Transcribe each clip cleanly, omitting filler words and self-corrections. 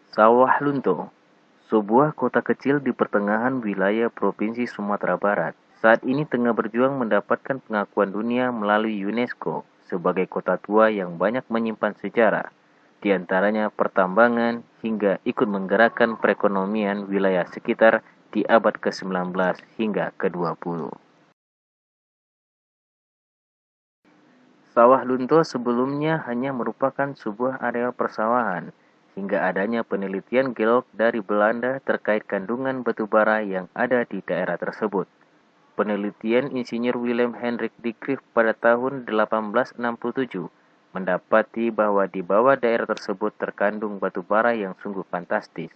Sawah Lunto, sebuah kota kecil di pertengahan wilayah Provinsi Sumatera Barat, saat ini tengah berjuang mendapatkan pengakuan dunia melalui UNESCO sebagai kota tua yang banyak menyimpan sejarah, di antaranya pertambangan hingga ikut menggerakkan perekonomian wilayah sekitar di abad ke-19 hingga ke-20. Sawah Lunto sebelumnya hanya merupakan sebuah areal persawahan, hingga adanya penelitian geolog dari Belanda terkait kandungan batu bara yang ada di daerah tersebut. Penelitian Insinyur Willem Hendrik de Cruyff pada tahun 1867 mendapati bahwa di bawah daerah tersebut terkandung batu bara yang sungguh fantastis,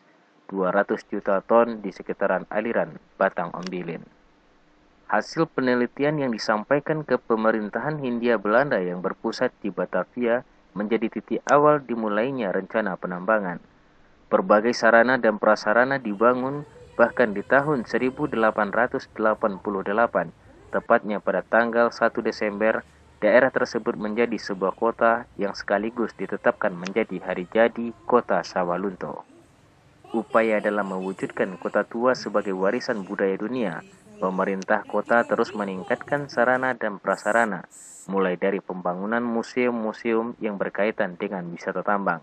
200 juta ton di sekitaran aliran Batang Ombilin. Hasil penelitian yang disampaikan ke pemerintahan Hindia Belanda yang berpusat di Batavia menjadi titik awal dimulainya rencana penambangan. Berbagai sarana dan prasarana dibangun bahkan di tahun 1888, tepatnya pada tanggal 1 Desember, daerah tersebut menjadi sebuah kota yang sekaligus ditetapkan menjadi hari jadi Kota Sawalunto. Upaya dalam mewujudkan kota tua sebagai warisan budaya dunia, pemerintah kota terus meningkatkan sarana dan prasarana, mulai dari pembangunan museum-museum yang berkaitan dengan wisata tambang.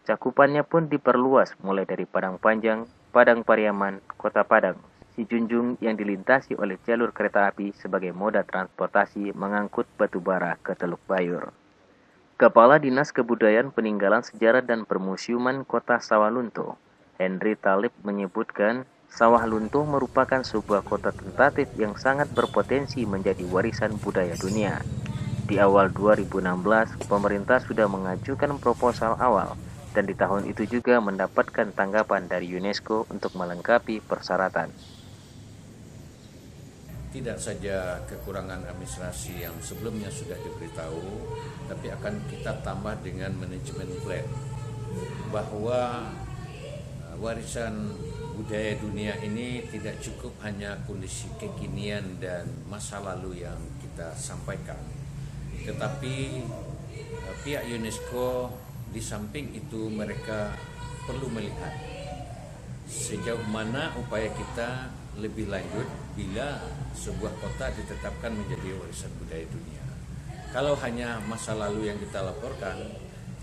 Cakupannya pun diperluas mulai dari Padang Panjang, Padang Pariaman, Kota Padang, Sijunjung yang dilintasi oleh jalur kereta api sebagai moda transportasi mengangkut batu bara ke Teluk Bayur. Kepala Dinas Kebudayaan Peninggalan Sejarah dan Permusiuman Kota Sawalunto, Henry Talib menyebutkan Sawah Lunto merupakan sebuah kota tentatif yang sangat berpotensi menjadi warisan budaya dunia. Di awal 2016, pemerintah sudah mengajukan proposal awal dan di tahun itu juga mendapatkan tanggapan dari UNESCO untuk melengkapi persyaratan. Tidak saja kekurangan administrasi yang sebelumnya sudah diberitahu, tapi akan kita tambah dengan manajemen plan bahwa warisan budaya dunia ini tidak cukup hanya kondisi kekinian dan masa lalu yang kita sampaikan, tetapi pihak UNESCO di samping itu mereka perlu melihat sejauh mana upaya kita lebih lanjut bila sebuah kota ditetapkan menjadi warisan budaya dunia. Kalau hanya masa lalu yang kita laporkan,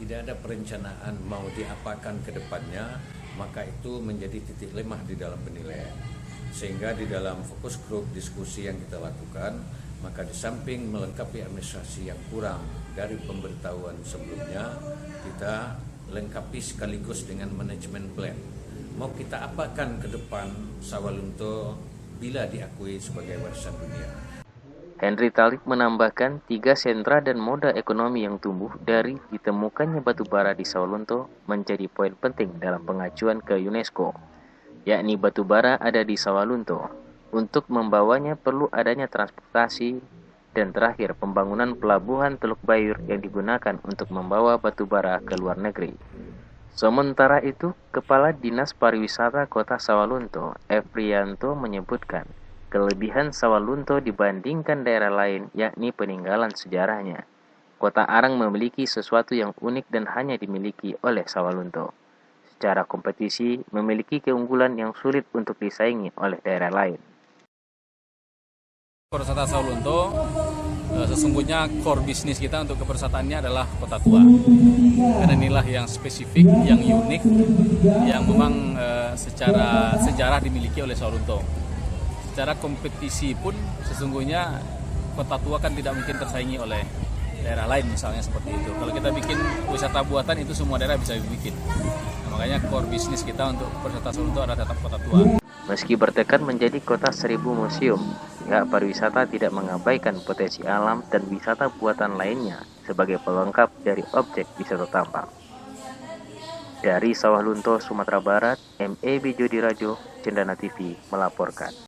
tidak ada perencanaan mau diapakan ke depannya, maka itu menjadi titik lemah di dalam penilaian. Sehingga di dalam fokus grup diskusi yang kita lakukan, maka di samping melengkapi administrasi yang kurang dari pemberitahuan sebelumnya, kita lengkapi sekaligus dengan manajemen plan. Mau kita apakan ke depan Sawalunto bila diakui sebagai warisan dunia. Henry Talib menambahkan 3 sentra dan moda ekonomi yang tumbuh dari ditemukannya batu bara di Sawalunto menjadi poin penting dalam pengajuan ke UNESCO, yakni batu bara ada di Sawalunto. Untuk membawanya perlu adanya transportasi, dan terakhir pembangunan pelabuhan Teluk Bayur yang digunakan untuk membawa batu bara ke luar negeri. Sementara itu, Kepala Dinas Pariwisata Kota Sawalunto, Efrianto menyebutkan, kelebihan Sawalunto dibandingkan daerah lain yakni peninggalan sejarahnya. Kota Arang memiliki sesuatu yang unik dan hanya dimiliki oleh Sawalunto. Secara kompetisi, memiliki keunggulan yang sulit untuk disaingi oleh daerah lain. Pariwisata Sawalunto sesungguhnya core bisnis kita untuk kepersataannya adalah kota tua. Karena inilah yang spesifik, yang unik, yang memang secara sejarah dimiliki oleh Sawalunto. Secara kompetisi pun sesungguhnya kota tua kan tidak mungkin tersaingi oleh daerah lain misalnya seperti itu. Kalau kita bikin wisata buatan itu semua daerah bisa dibikin. Nah, makanya core bisnis kita untuk pariwisata Sawalunto adalah tetap kota tua. Meski bertekad menjadi kota 1000 museum, pihak pariwisata tidak mengabaikan potensi alam dan wisata buatan lainnya sebagai pelengkap dari objek wisata tambang. Dari Sawalunto, Sumatera Barat, M.E. Bijodirajo, Cendana TV melaporkan.